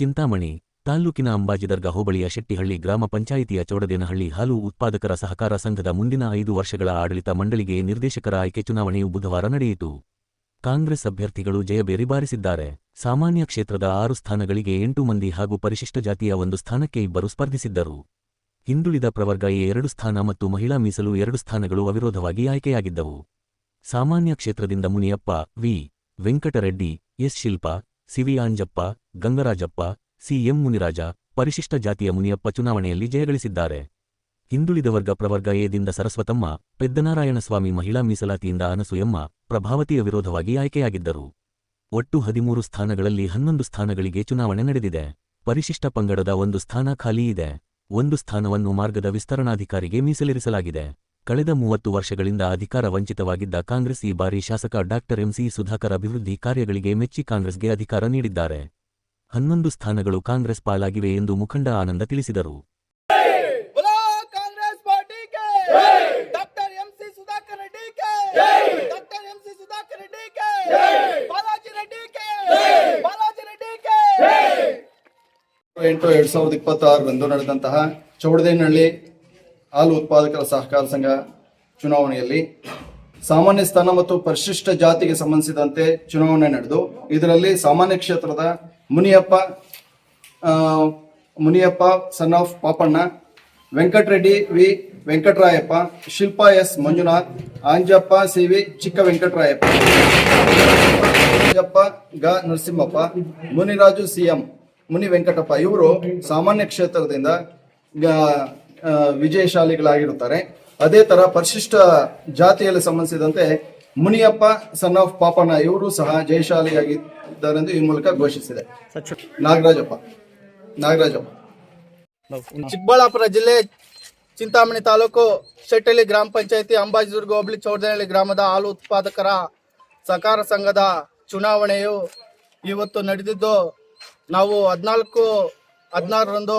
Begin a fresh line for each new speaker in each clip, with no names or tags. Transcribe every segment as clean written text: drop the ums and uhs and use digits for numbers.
ಚಿಂತಾಮಣಿ ತಾಲ್ಲೂಕಿನ ಅಂಬಾಜಿದರ್ಗ ಹೋಬಳಿಯ ಶೆಟ್ಟಿಹಳ್ಳಿ ಗ್ರಾಮ ಪಂಚಾಯಿತಿಯ ಚೌಡದೇನಹಳ್ಳಿ ಹಾಲು ಉತ್ಪಾದಕರ ಸಹಕಾರ ಸಂಘದ ಮುಂದಿನ 5 ವರ್ಷಗಳ ಆಡಳಿತ ಮಂಡಳಿಗೆ ನಿರ್ದೇಶಕರ ಆಯ್ಕೆ ಚುನಾವಣೆಯು ಬುಧವಾರ ನಡೆಯಿತು. ಕಾಂಗ್ರೆಸ್ ಅಭ್ಯರ್ಥಿಗಳು ಜಯಬೇರಿ ಬಾರಿಸಿದ್ದಾರೆ. ಸಾಮಾನ್ಯ ಕ್ಷೇತ್ರದ 6 ಸ್ಥಾನಗಳಿಗೆ 8 ಮಂದಿ ಹಾಗೂ ಪರಿಶಿಷ್ಟ ಜಾತಿಯ 1 ಸ್ಥಾನಕ್ಕೆ 2 ಸ್ಪರ್ಧಿಸಿದ್ದರು. ಹಿಂದುಳಿದ ಪ್ರವರ್ಗ ಎ 2 ಸ್ಥಾನ ಮತ್ತು ಮಹಿಳಾ ಮೀಸಲು 2 ಸ್ಥಾನಗಳು ಅವಿರೋಧವಾಗಿ ಆಯ್ಕೆಯಾಗಿದ್ದವು. ಸಾಮಾನ್ಯ ಕ್ಷೇತ್ರದಿಂದ Muniyappa, V. Venkatareddy, S. Shilpa, CV Anjappa, Gangarajappa, CM. Muniraja, ಪರಿಶಿಷ್ಟ ಜಾತಿಯ ಮುನಿಯಪ್ಪ ಚುನಾವಣೆಯಲ್ಲಿ ಜಯಗಳಿಸಿದ್ದಾರೆ. ಹಿಂದುಳಿದ ವರ್ಗ ಪ್ರವರ್ಗ ಎದಿಂದ ಸರಸ್ವತಮ್ಮ, ಪೆದ್ದನಾರಾಯಣಸ್ವಾಮಿ, ಮಹಿಳಾ ಮೀಸಲಾತಿಯಿಂದ ಅನಸೂಯಮ್ಮ, ಪ್ರಭಾವತಿ ಅವಿರೋಧವಾಗಿ ಆಯ್ಕೆಯಾಗಿದ್ದರು. ಒಟ್ಟು 13 ಸ್ಥಾನಗಳಲ್ಲಿ 11 ಸ್ಥಾನಗಳಿಗೆ ಚುನಾವಣೆ ನಡೆದಿದೆ. ಪರಿಶಿಷ್ಟ ಪಂಗಡದ 1 ಸ್ಥಾನ ಖಾಲಿ ಇದೆ. 1 ಸ್ಥಾನವನ್ನು ಮಾರ್ಗದ ವಿಸ್ತರಣಾಧಿಕಾರಿಗೆ ಮೀಸಲಿರಿಸಲಾಗಿದೆ. ಕಳೆದ 30 ವರ್ಷಗಳಿಂದ ಅಧಿಕಾರ ವಂಚಿತವಾಗಿದ್ದ ಕಾಂಗ್ರೆಸ್ ಈ ಬಾರಿ ಶಾಸಕ ಡಾ. ಎಂ.ಸಿ. ಸುಧಾಕರ್ ಅಭಿವೃದ್ಧಿ ಕಾರ್ಯಗಳಿಗೆ ಮೆಚ್ಚಿ ಕಾಂಗ್ರೆಸ್ಗೆ ಅಧಿಕಾರ ನೀಡಿದ್ದಾರೆ. 11 ಸ್ಥಾನಗಳು ಕಾಂಗ್ರೆಸ್ ಪಾಲಾಗಿವೆ ಎಂದು ಮುಖಂಡ ಆನಂದ ತಿಳಿಸಿದರು.
ಎಂಟು 2026 ನಡೆದಂತಹ ಚೌಡದೇನಹಳ್ಳಿ ಹಾಲು ಉತ್ಪಾದಕರ ಸಹಕಾರ ಸಂಘ ಚುನಾವಣೆಯಲ್ಲಿ ಸಾಮಾನ್ಯ ಸ್ಥಾನ ಮತ್ತು ಪರಿಶಿಷ್ಟ ಜಾತಿಗೆ ಸಂಬಂಧಿಸಿದಂತೆ ಚುನಾವಣೆ ನಡೆದು ಇದರಲ್ಲಿ ಸಾಮಾನ್ಯ ಕ್ಷೇತ್ರದ Muniyappa son of Papanna, Venkatareddy V. Venkatarayappa, Shilpa S. Manjunath, Anjappa C V. Chikka Venkatarayappa, ಗ. ನರಸಿಂಹಪ್ಪ, ಮುನಿರಾಜು ಸಿ.ಎಂ. ಮುನಿ ವೆಂಕಟಪ್ಪ ಇವರು ಸಾಮಾನ್ಯ ಕ್ಷೇತ್ರದಿಂದ ವಿಜಯಶಾಲಿಗಳಾಗಿರುತ್ತಾರೆ. ಅದೇ ತರ ಪರಿಶಿಷ್ಟ ಜಾತಿಯಲ್ಲಿ ಸಂಬಂಧಿಸಿದಂತೆ ಮುನಿಯಪ್ಪ ಸನ್ ಆಫ್ ಪಾಪಣ್ಣ ಇವರು ಸಹ ಜಯಶಾಲಿಯಾಗಿದ್ದಾರೆಂದು ಈ ಮೂಲಕ ಘೋಷಿಸಿದೆ. ನಾಗರಾಜಪ್ಪ.
ಚಿಕ್ಕಬಳ್ಳಾಪುರ ಜಿಲ್ಲೆ ಚಿಂತಾಮಣಿ ತಾಲೂಕು ಶೆಟ್ಟಳ್ಳಿ ಗ್ರಾಮ ಪಂಚಾಯಿತಿ ಅಂಬಾಜಿದುರ್ಗ ಹೋಬಳಿ ಚೌಡದೇನಹಳ್ಳಿ ಗ್ರಾಮದ ಹಾಲು ಉತ್ಪಾದಕರ ಸಹಕಾರ ಸಂಘದ ಚುನಾವಣೆಯು ಇವತ್ತು ನಡೆದಿದ್ದು, ನಾವು 14-16ರಂದು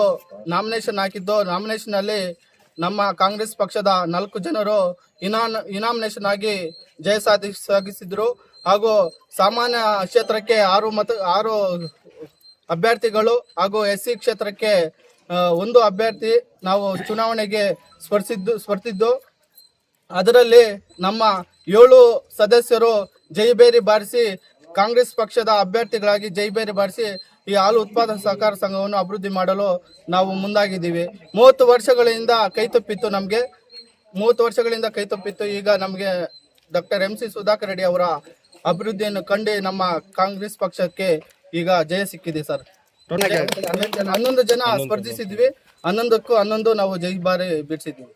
ನಾಮಿನೇಷನ್ ಹಾಕಿದ್ದು. ನಾಮಿನೇಷನ್ ನಮ್ಮ ಕಾಂಗ್ರೆಸ್ ಪಕ್ಷದ 4 ಜನರು ಇನಾಮಿನೇಷನ್ ಆಗಿ ಜಯ ಸಾಧಿಸಿದ್ರು. ಹಾಗೂ ಸಾಮಾನ್ಯ ಕ್ಷೇತ್ರಕ್ಕೆ 6 ಅಭ್ಯರ್ಥಿಗಳು ಹಾಗೂ SC ಕ್ಷೇತ್ರಕ್ಕೆ 1 ಅಭ್ಯರ್ಥಿ ನಾವು ಚುನಾವಣೆಗೆ ಸ್ಪರ್ಧಿದ್ದು. ಅದರಲ್ಲಿ ನಮ್ಮ 7 ಸದಸ್ಯರು ಜೈಬೇರಿ ಬಾರಿಸಿ ಕಾಂಗ್ರೆಸ್ ಪಕ್ಷದ ಅಭ್ಯರ್ಥಿಗಳಾಗಿ ಜೈಬೇರಿ ಬಾರಿಸಿ ಈ ಹಾಲು ಉತ್ಪಾದಕ ಸಹಕಾರ ಸಂಘವನ್ನು ಅಭಿವೃದ್ಧಿ ಮಾಡಲು ನಾವು ಮುಂದಾಗಿದ್ದೀವಿ. 30 ವರ್ಷಗಳಿಂದ ಕೈತಪ್ಪಿತ್ತು. ಈಗ ನಮಗೆ ಡಾ. ಎಂ.ಸಿ. ಸುಧಾಕರ್ ರೆಡ್ಡಿ ಅವರ ಅಭಿವೃದ್ಧಿಯನ್ನು ಕಂಡು ನಮ್ಮ ಕಾಂಗ್ರೆಸ್ ಪಕ್ಷಕ್ಕೆ ಈಗ ಜಯ ಸಿಕ್ಕಿದೆ ಸರ್. 11 ಜನ ಸ್ಪರ್ಧಿಸಿದ್ವಿ. 11ಕ್ಕೂ 11 ನಾವು ಜೈ ಬಾರಿ ಬಿಡಿಸಿದ್ವಿ.